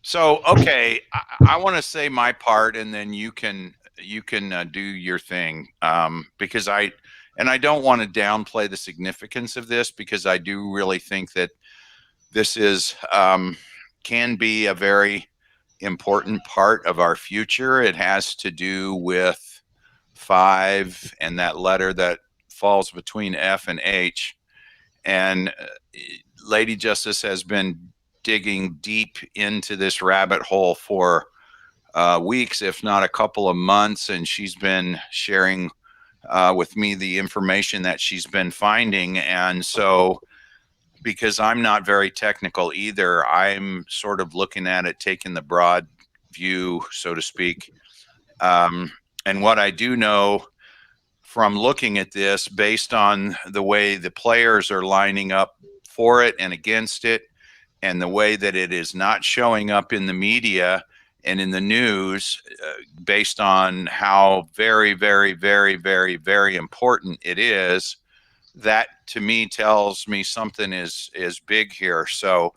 So, okay, I want to say my part, and then you can do your thing, because I don't want to downplay the significance of this, because I do really think that this is can be a very important part of our future. It has to do with five and that letter that falls between F and H. And Lady Justice has been digging deep into this rabbit hole for weeks, if not a couple of months, and she's been sharing with me the information that she's been finding. And so, because I'm not very technical either, I'm sort of looking at it, taking the broad view, so to speak. And what I do know from looking at this, based on the way the players are lining up for it and against it, and the way that it is not showing up in the media and in the news, based on how very, very, very, very, very important it is, that to me tells me something is big here. So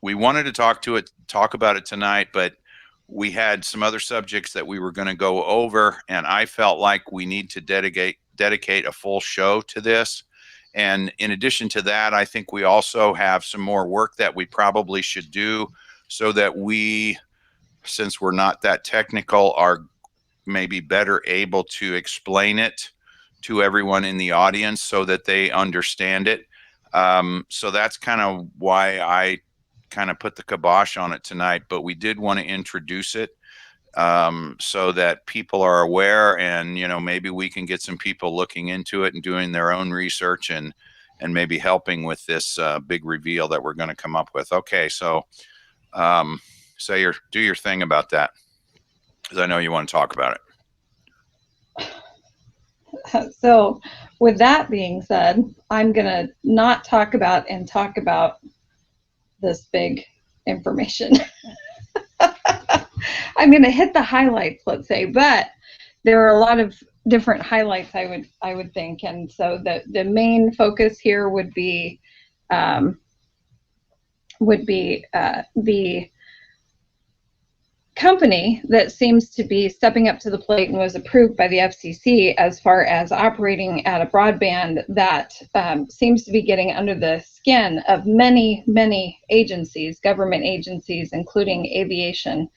we wanted to talk about it tonight, but we had some other subjects that we were going to go over, and I felt like we need to dedicate a full show to this. And in addition to that, I think we also have some more work that we probably should do, so that we, since we're not that technical, are maybe better able to explain it to everyone in the audience so that they understand it. So that's kind of why I kind of put the kibosh on it tonight, but we did want to introduce it, so that people are aware, and maybe we can get some people looking into it and doing their own research, and maybe helping with this big reveal that we're going to come up with. Okay, so do your thing about that, because I know you want to talk about it. So with that being said, I'm going to not talk about this big information. I'm going to hit the highlights, let's say, but there are a lot of different highlights I would think, and so the main focus here would be the company that seems to be stepping up to the plate and was approved by the FCC as far as operating at a broadband that seems to be getting under the skin of many, many agencies, government agencies, including aviation.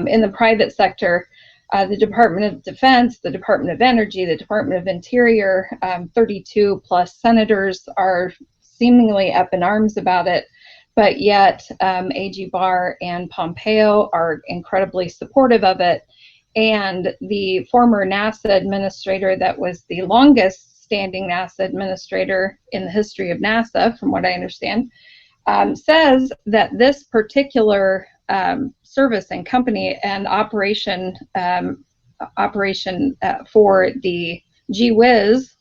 In the private sector, the Department of Defense, the Department of Energy, the Department of Interior, 32 plus senators are seemingly up in arms about it. But yet AG Barr and Pompeo are incredibly supportive of it. And the former NASA administrator that was the longest standing NASA administrator in the history of NASA, from what I understand, says that this particular service and company and operation for the G-Whiz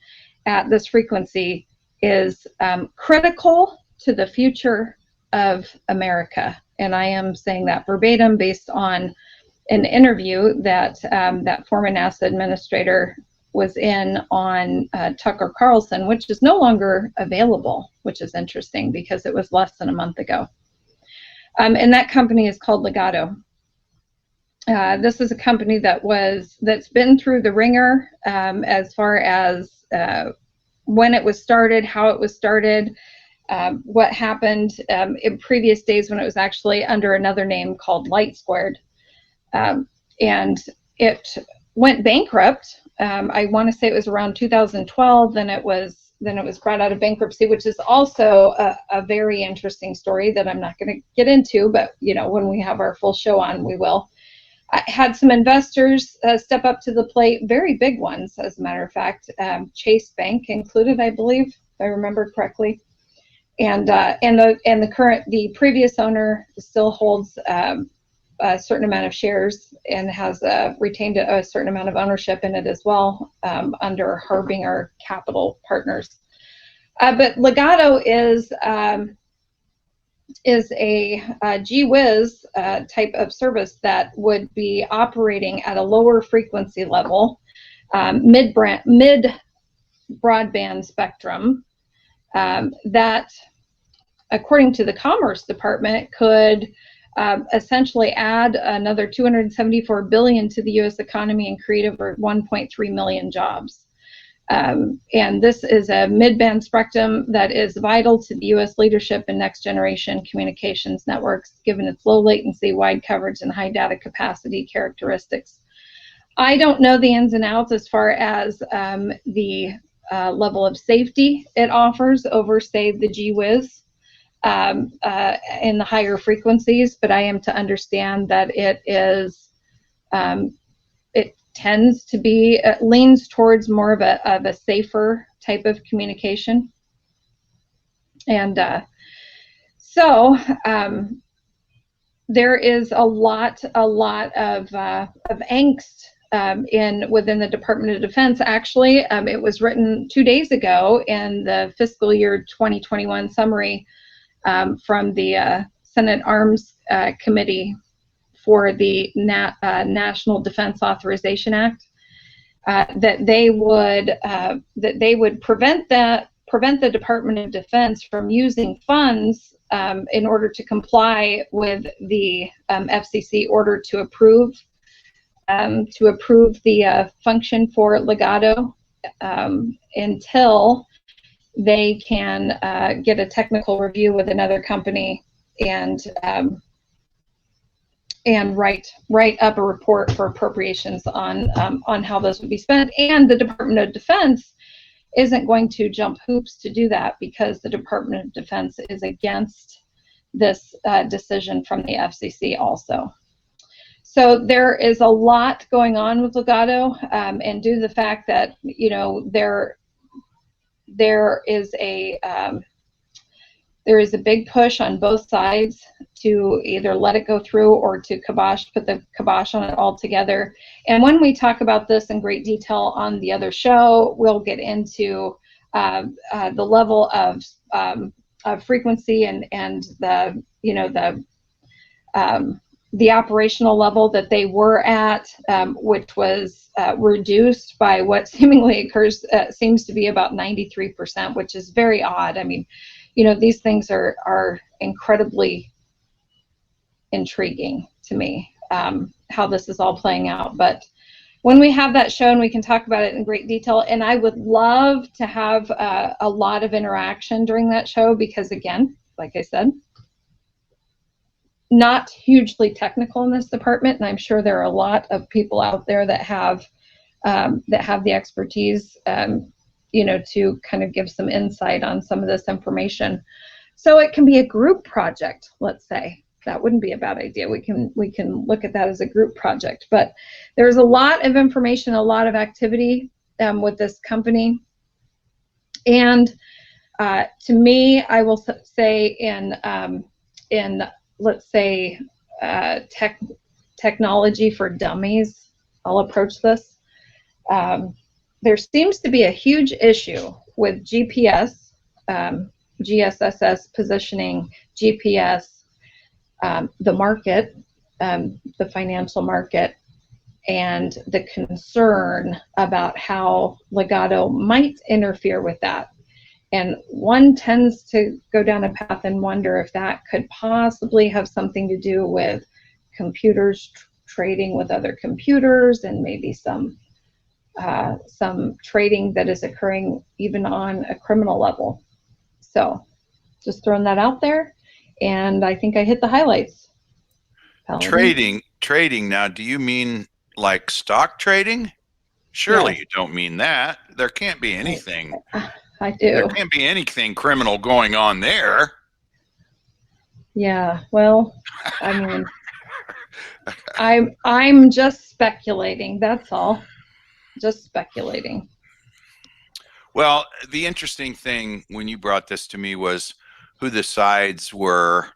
at this frequency is critical to the future of America. And I am saying that verbatim based on an interview that that former NASA administrator was in on Tucker Carlson, which is no longer available, which is interesting because it was less than a month ago. And that company is called Ligado. This is a company that's been through the ringer as far as when it was started, how it was started, what happened in previous days when it was actually under another name called Light Squared. And it went bankrupt. I want to say it was around 2012, then it was brought out of bankruptcy, which is also a very interesting story that I'm not going to get into, but when we have our full show on, we will. I had some investors step up to the plate, very big ones, as a matter of fact, Chase Bank included, I believe, if I remember correctly. And the previous owner still holds a certain amount of shares and has retained a certain amount of ownership in it as well, under Harbinger Capital Partners. But Ligado is a G-Whiz type of service that would be operating at a lower frequency level, mid broadband spectrum, that, according to the Commerce Department, could essentially add another 274 billion to the U.S. economy and create over 1.3 million jobs. And this is a mid-band spectrum that is vital to the U.S. leadership in next-generation communications networks, given its low latency, wide coverage, and high data capacity characteristics. I don't know the ins and outs as far as the level of safety it offers over, say, the GWiz in the higher frequencies, but I am to understand that it is it tends to be leans towards more of a safer type of communication, and so there is a lot of angst within the Department of Defense. Actually, it was written 2 days ago in the fiscal year 2021 summary from the Senate Arms Committee for the National Defense Authorization Act, that they would prevent the Department of Defense from using funds in order to comply with the FCC order to approve the function for Ligado until they can get a technical review with another company and write up a report for appropriations on how those would be spent. And the Department of Defense isn't going to jump hoops to do that because the Department of Defense is against this decision from the FCC also. So there is a lot going on with Ligado, and due to the fact that, you know, there is a big push on both sides to either let it go through or to put the kibosh on it altogether. And when we talk about this in great detail on the other show, we'll get into the level of frequency and the, you know, the operational level that they were at, which was reduced by what seemingly seems to be about 93%, which is very odd. I mean, you know, these things are incredibly intriguing to me, how this is all playing out. But when we have that show and we can talk about it in great detail, and I would love to have a lot of interaction during that show because, again, like I said, not hugely technical in this department, and I'm sure there are a lot of people out there that have the expertise, you know, to kind of give some insight on some of this information. So it can be a group project, let's say. That wouldn't be a bad idea. We can look at that as a group project. But there's a lot of information, a lot of activity with this company. And to me, I will say in let's say technology for dummies, I'll approach this. There seems to be a huge issue with GPS, GSSS positioning, GPS, the market, the financial market, and the concern about how Ligado might interfere with that. And one tends to go down a path and wonder if that could possibly have something to do with computers trading with other computers, and maybe some trading that is occurring even on a criminal level. So just throwing that out there, and I think I hit the highlights. Paladin. Trading. Now, do you mean like stock trading? Surely Yes. You don't mean that. There can't be anything. I do. There can't be anything criminal going on there. Yeah, well, I mean, I'm just speculating, that's all. Just speculating. Well, the interesting thing when you brought this to me was who the sides were,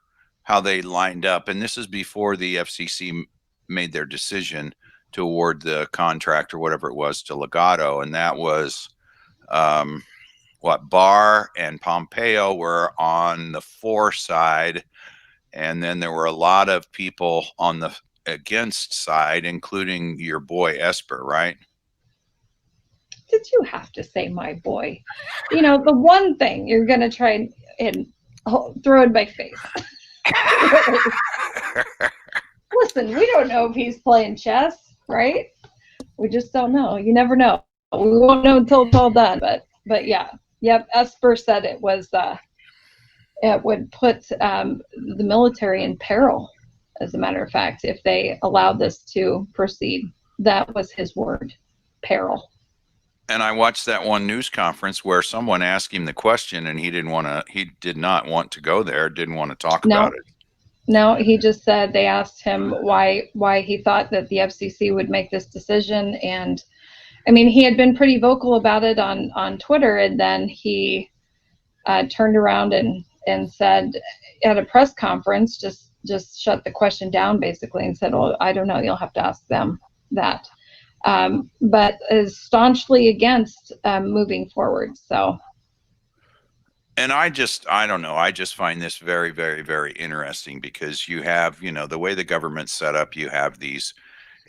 how they lined up. And this is before the FCC made their decision to award the contract or whatever it was to Ligado. And that was Barr and Pompeo were on the for side, and then there were a lot of people on the against side, including your boy Esper, right? Did you have to say my boy? You know, the one thing you're going to try and throw in my face. Really. Listen, we don't know if he's playing chess, right? We just don't know. You never know. We won't know until it's all done. But yeah, yep. Esper said it would put the military in peril. As a matter of fact, if they allowed this to proceed, that was his word, peril. And I watched that one news conference where someone asked him the question, and he did not want to go there, didn't want to talk about it. No, he just said they asked him why he thought that the FCC would make this decision, and I mean he had been pretty vocal about it on Twitter, and then he turned around and said at a press conference, just shut the question down basically, and said, "Well, I don't know. You'll have to ask them that." But is staunchly against moving forward. So. And I don't know. I just find this very, very, very interesting because you have, the way the government's set up, you have these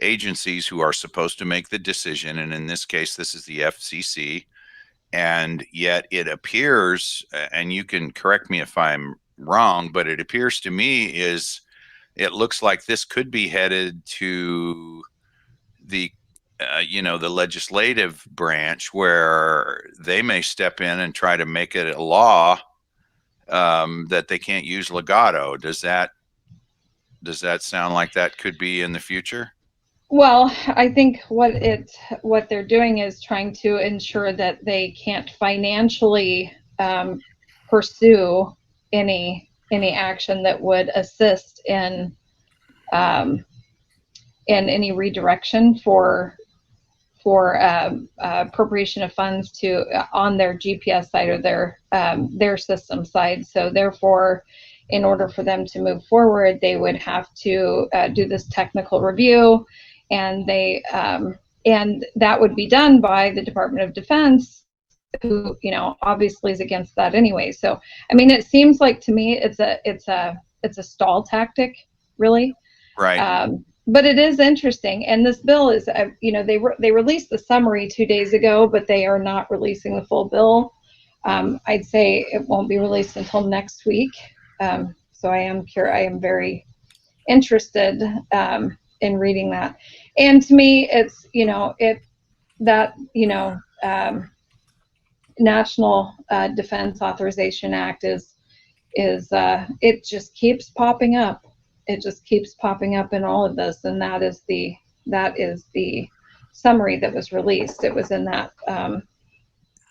agencies who are supposed to make the decision. And in this case, this is the FCC. And yet it appears, and you can correct me if I'm wrong, but it appears to me it looks like this could be headed to the the legislative branch where they may step in and try to make it a law that they can't use Ligado. Does that sound like that could be in the future? Well, I think what they're doing is trying to ensure that they can't financially pursue any action that would assist in any redirection for appropriation of funds to on their GPS side or their system side. So therefore, in order for them to move forward, they would have to do this technical review, and and that would be done by the Department of Defense, who obviously is against that anyway. So I mean, it seems like to me it's a stall tactic, really. Right. But it is interesting, and this bill is, they released the summary 2 days ago, but they are not releasing the full bill. I'd say it won't be released until next week. So I am very interested in reading that. And to me, it's National Defense Authorization Act is it just keeps popping up. It just keeps popping up in all of this, and that is the summary that was released. It was in that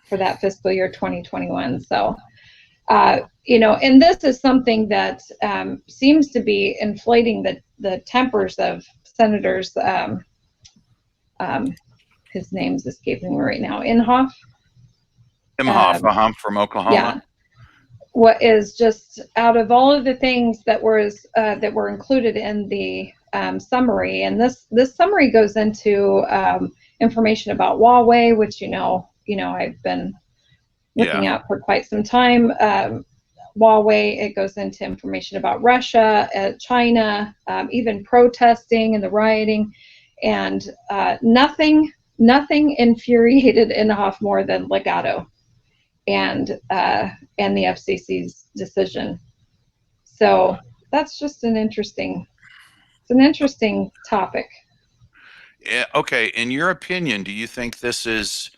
for that fiscal year 2021. So, and this is something that seems to be inflating the tempers of senators. His name's escaping me right now. Inhofe. From Oklahoma. Yeah. What is just out of all of the things that were included in the summary, and this summary goes into information about Huawei, which I've been looking at for quite some time. Huawei, it goes into information about Russia, China, even protesting and the rioting, and nothing infuriated Inhofe more than Ligado and the FCC's decision. So that's just an interesting topic. Yeah, okay. In your opinion, do you think this is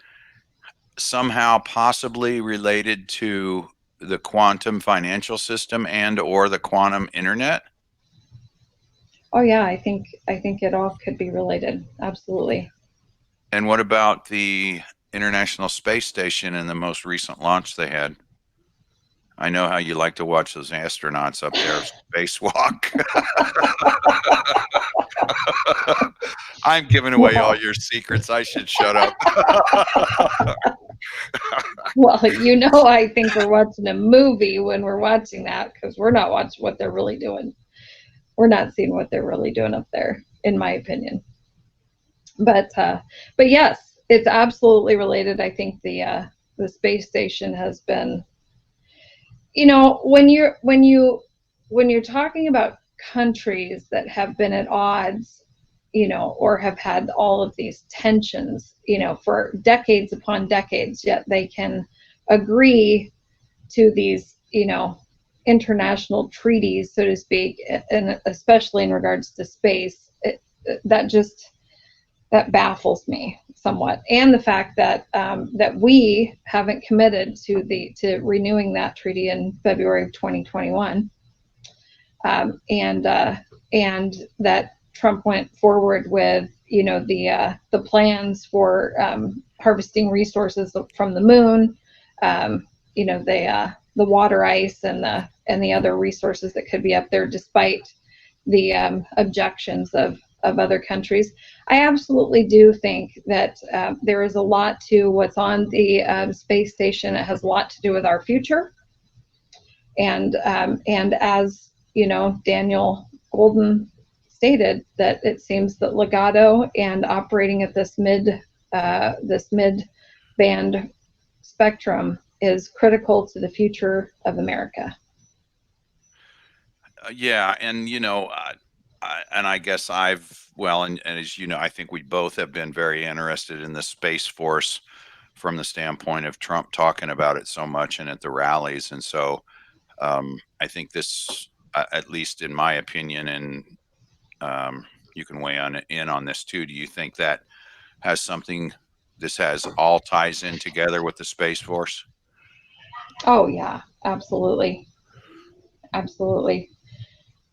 somehow possibly related to the quantum financial system and or the quantum internet? Oh yeah, I think it all could be related. Absolutely. And what about the International Space Station and the most recent launch they had? I know how you like to watch those astronauts up there spacewalk. I'm giving away all your secrets. I should shut up. Well, I think we're watching a movie when we're watching that, because we're not watching what they're really doing. We're not seeing what they're really doing up there, in my opinion. But yes, it's absolutely related. I think the space station has been, when you're talking about countries that have been at odds, or have had all of these tensions, for decades upon decades, yet they can agree to these, international treaties, so to speak, and especially in regards to space, that baffles me somewhat. And the fact that that we haven't committed to renewing that treaty in February of 2021, and that Trump went forward with the plans for harvesting resources from the moon, the water ice and the other resources that could be up there, despite the objections of other countries. I absolutely do think that there is a lot to what's on the space station. It has a lot to do with our future, and as Daniel Golden stated, that it seems that Ligado and operating at this mid band spectrum is critical to the future of America. Yeah, and and I guess and as you know, I think we both have been very interested in the Space Force from the standpoint of Trump talking about it so much and at the rallies. And so I think this, at least in my opinion, and you can weigh in on this too. Do you think that this has all ties in together with the Space Force? Oh yeah, absolutely. Absolutely.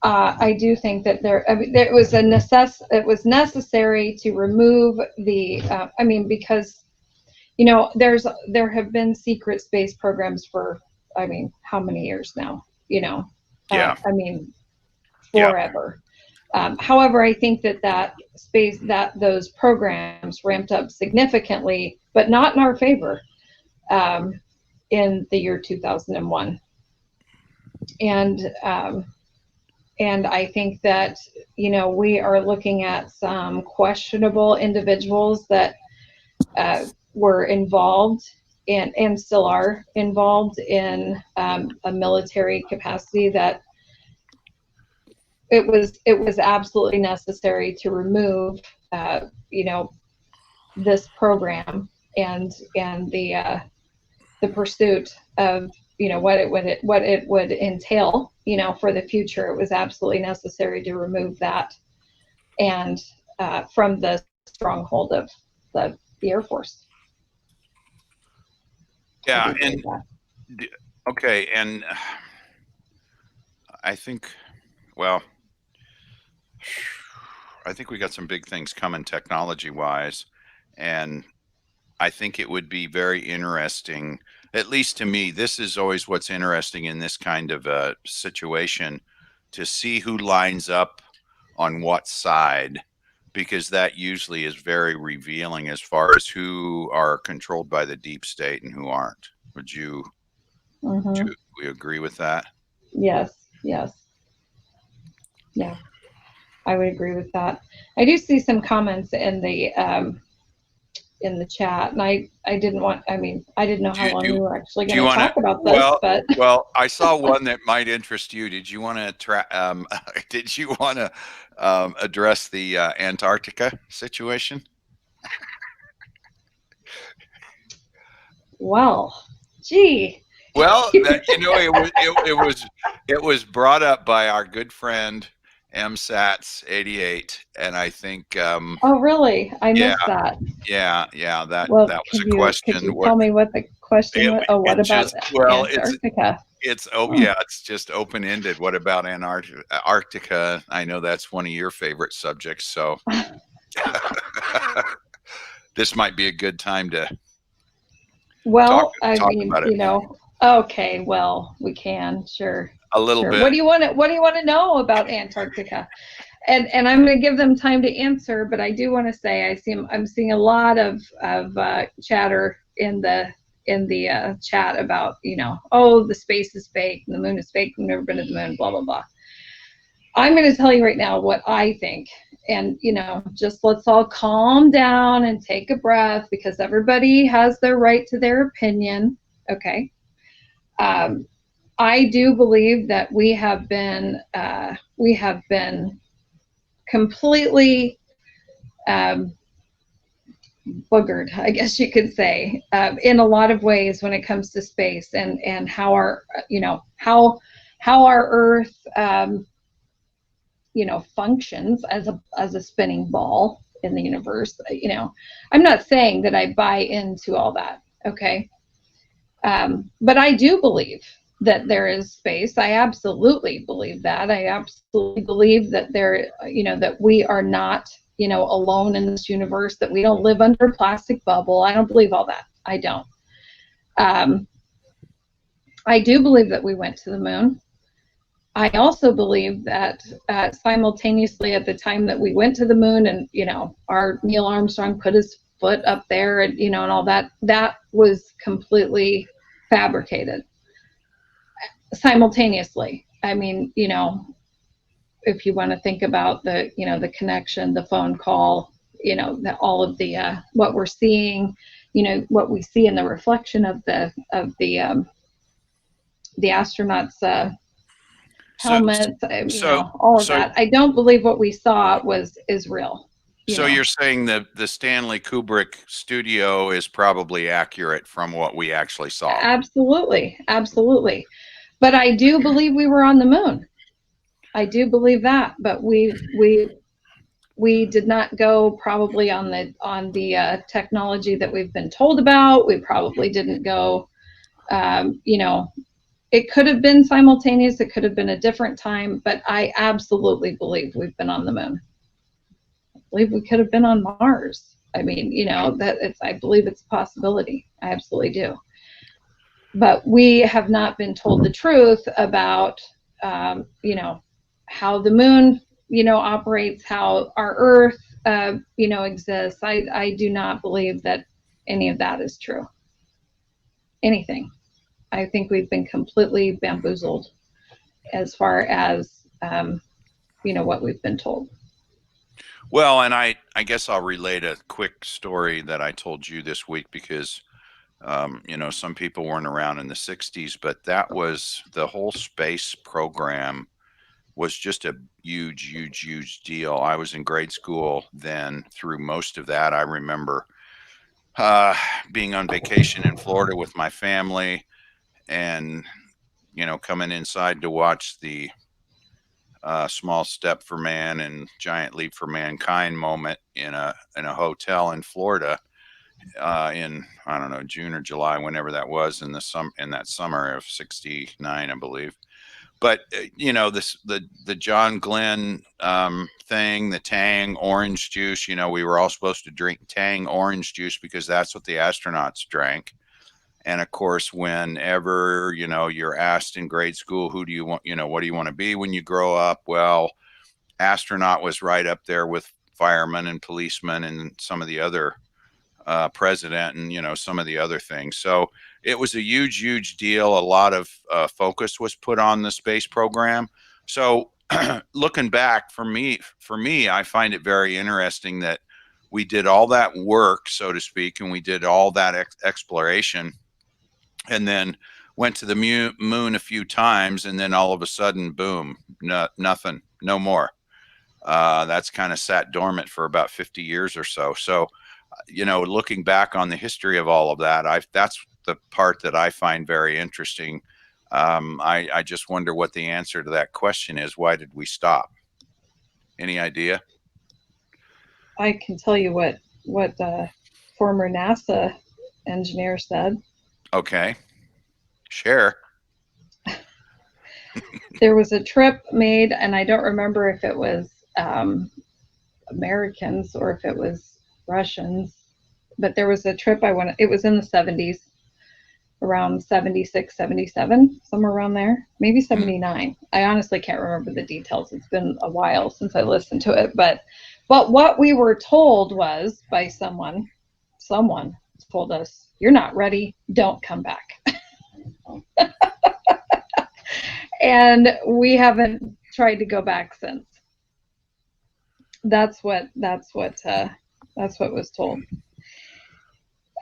I do think that it was necessary to remove the, because there have been secret space programs for, how many years now? Yeah. Forever. However, I think that those programs ramped up significantly, but not in our favor, in the year 2001. And I think that, we are looking at some questionable individuals that were involved and still are involved in a military capacity, that it was absolutely necessary to remove, this program and the pursuit of what it would entail for the future. It was absolutely necessary to remove that and from the stronghold of the Air Force. Yeah, and okay, and I think we got some big things coming technology wise, and I think it would be very interesting, at least to me. This is always what's interesting in this kind of a situation, to see who lines up on what side, because that usually is very revealing as far as who are controlled by the deep state and who aren't. Would you agree with that? Yes. Yeah, I would agree with that. I do see some comments in the chat, and I didn't know how long we were actually going to talk about this. Well, I saw one that might interest you. Did you want to address the Antarctica situation? Well, gee. Well, it was brought up by our good friend MSATS88, and I think. Oh, really? I missed that. Yeah. That was a question. Could you tell me what the question was? Oh, what about Antarctica? It's just open ended. What about Antarctica? I know that's one of your favorite subjects, so this might be a good time to. Well, talk about it. Okay, well, we can, sure. A little bit. What do you want to know about Antarctica? And I'm going to give them time to answer, but I do want to say I'm seeing a lot of chatter in the chat about the space is fake and the moon is fake. We've never been to the moon, blah blah blah. I'm going to tell you right now what I think, and just let's all calm down and take a breath, because everybody has their right to their opinion. Okay. I do believe that we have been completely boogered, I guess you could say, in a lot of ways when it comes to space and how how our Earth, functions as a spinning ball in the universe. I'm not saying that I buy into all that. Okay. But I do believe that there is space. I absolutely believe that. I absolutely believe that that we are not, alone in this universe, that we don't live under a plastic bubble. I don't believe all that. I don't. I do believe that we went to the moon. I also believe that simultaneously at the time that we went to the moon and, our Neil Armstrong put his foot up there and, and all that, that was completely fabricated simultaneously. I mean, if you want to think about the connection, the phone call, all of the, what we're seeing, what we see in the reflection of the astronauts, helmets, all of that. I don't believe what we saw is real. So you're saying that the Stanley Kubrick studio is probably accurate from what we actually saw? Absolutely, absolutely. But I do believe we were on the moon. I do believe that, but we did not go probably on the technology that we've been told about. We probably didn't go, it could have been simultaneous. It could have been a different time, but I absolutely believe we've been on the moon. I believe we could have been on Mars. I mean, I believe it's a possibility. I absolutely do. But we have not been told the truth about, how the moon, operates, how our Earth, exists. I do not believe that any of that is true. Anything. I think we've been completely bamboozled as far as, what we've been told. Well, and I guess I'll relate a quick story that I told you this week because, some people weren't around in the 60s, but that was the whole space program was just a huge, huge, huge deal. I was in grade school then through most of that. I remember being on vacation in Florida with my family and, coming inside to watch the small step for man and giant leap for mankind moment in a hotel in Florida in, I don't know, June or July, whenever that was in that summer of '69, I believe. But the John Glenn thing, the Tang orange juice, we were all supposed to drink Tang orange juice because that's what the astronauts drank. And of course, whenever, you're asked in grade school, who do you want, what do you want to be when you grow up? Well, astronaut was right up there with fireman and policeman and some of the other president and, some of the other things. So it was a huge, huge deal. A lot of focus was put on the space program. So looking back for me, I find it very interesting that we did all that work, so to speak, and we did all that exploration and then went to the moon a few times. And then all of a sudden, boom, nothing, no more. That's kind of sat dormant for about 50 years or so. So, looking back on the history of all of that, that's the part that I find very interesting. I just wonder what the answer to that question is. Why did we stop? Any idea? I can tell you what the former NASA engineer said. Okay. Share. There was a trip made, and I don't remember if it was Americans or if it was Russians, but there was a trip it was in the 70s, around 76, 77, somewhere around there, maybe 79. I honestly can't remember the details. It's been a while since I listened to it, but what we were told was by someone told us, you're not ready, don't come back. And we haven't tried to go back since. That's what was told.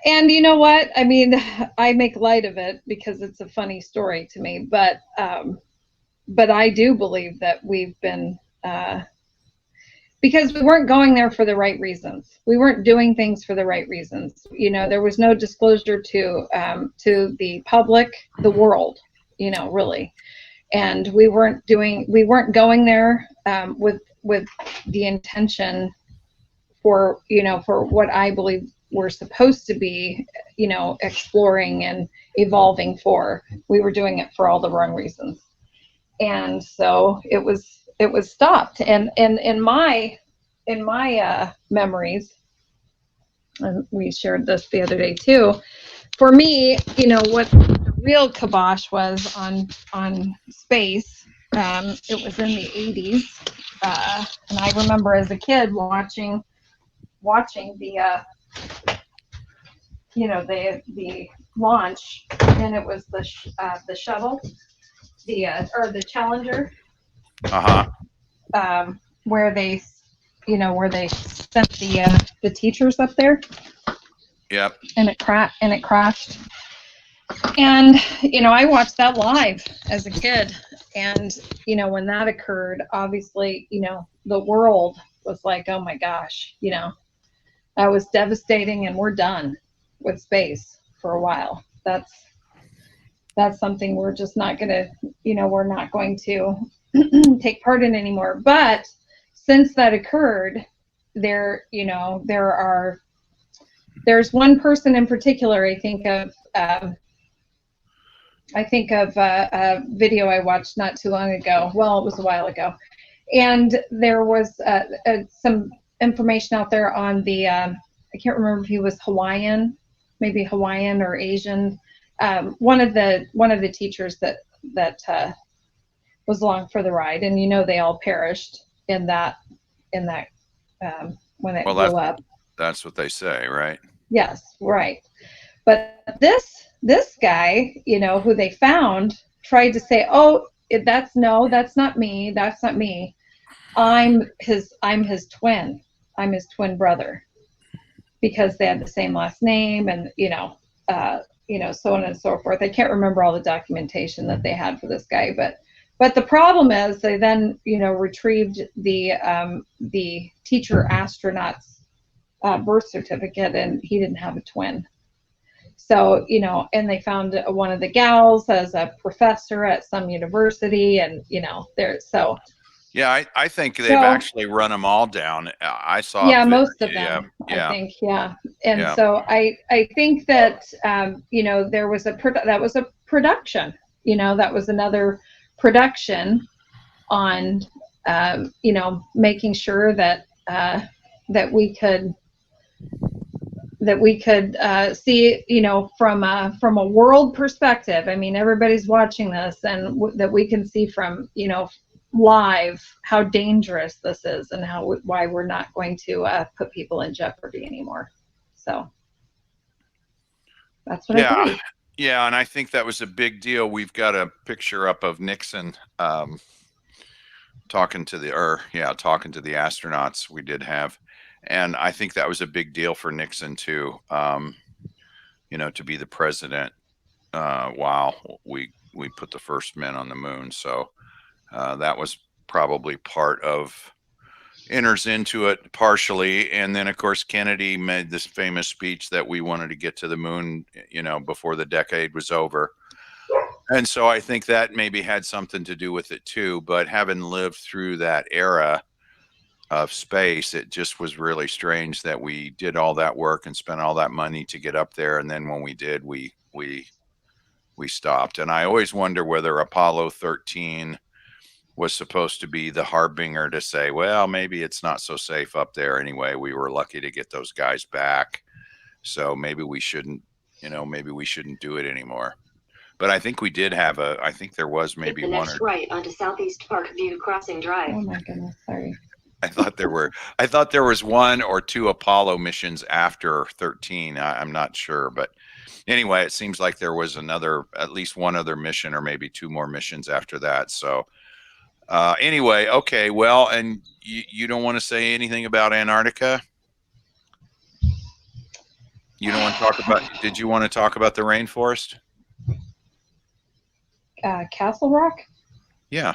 And you know what? I mean, I make light of it because it's a funny story to me, but I do believe that we've been, because we weren't going there for the right reasons. We weren't doing things for the right reasons. There was no disclosure to the public, the world, really. and we weren't going there with the intention for, for what I believe we're supposed to be, exploring and evolving for. We were doing it for all the wrong reasons. And so it was stopped. And in my memories, and we shared this the other day too, for me, what the real kibosh was on space, it was in the 80s. And I remember as a kid watching the the launch, and it was the shuttle, or the Challenger, where they sent the teachers up there. Yep. And it crashed. And I watched that live as a kid, and when that occurred, obviously the world was like, oh my gosh, that was devastating, and we're done with space for a while. That's something we're just not going to, we're not going to take part in anymore. But since that occurred, there's one person in particular I think of a video I watched not too long ago. Well, it was a while ago, and there was some information out there on the I can't remember if he was Hawaiian, maybe Hawaiian or Asian. One of the teachers that was along for the ride, and they all perished in that when it blew up. That's what they say, right? Yes, right. But this guy, who they found, tried to say, "Oh, that's not me. That's not me. I'm his twin. I'm his twin brother," because they had the same last name, and so on and so forth. I can't remember all the documentation that they had for this guy, but the problem is they then retrieved the teacher astronaut's birth certificate, and he didn't have a twin. So and they found one of the gals as a professor at some university, and there. So yeah, I think they've actually run them all down. I saw. Yeah, most of them. Yeah. I think. Yeah. And so I think that there was that was a production. That was another production on making sure that that we could see from a world perspective. I mean, everybody's watching this, and that we can see from live how dangerous this is, and why we're not going to put people in jeopardy anymore. So that's what I believe. Yeah, and I think that was a big deal. We've got a picture up of Nixon talking to the astronauts we did have, and I think that was a big deal for Nixon too. To be the president while we put the first men on the moon. So that was probably enters into it partially. And then of course Kennedy made this famous speech that we wanted to get to the moon, before the decade was over. And so I think that maybe had something to do with it too. But having lived through that era of space, it just was really strange that we did all that work and spent all that money to get up there, and then when we did, we stopped. And I always wonder whether Apollo 13 was supposed to be the harbinger to say, well, maybe it's not so safe up there anyway. We were lucky to get those guys back, so maybe we shouldn't do it anymore. But I think we did have I think there was maybe one or right onto Southeast Parkview Crossing Drive. Oh my goodness, sorry. I thought there was one or two Apollo missions after 13. I'm not sure, but anyway, it seems like there was at least one other mission, or maybe two more missions after that. So anyway, okay, well, and you don't want to say anything about Antarctica? You don't want to talk about? Did you want to talk about the rainforest? Castle Rock? Yeah.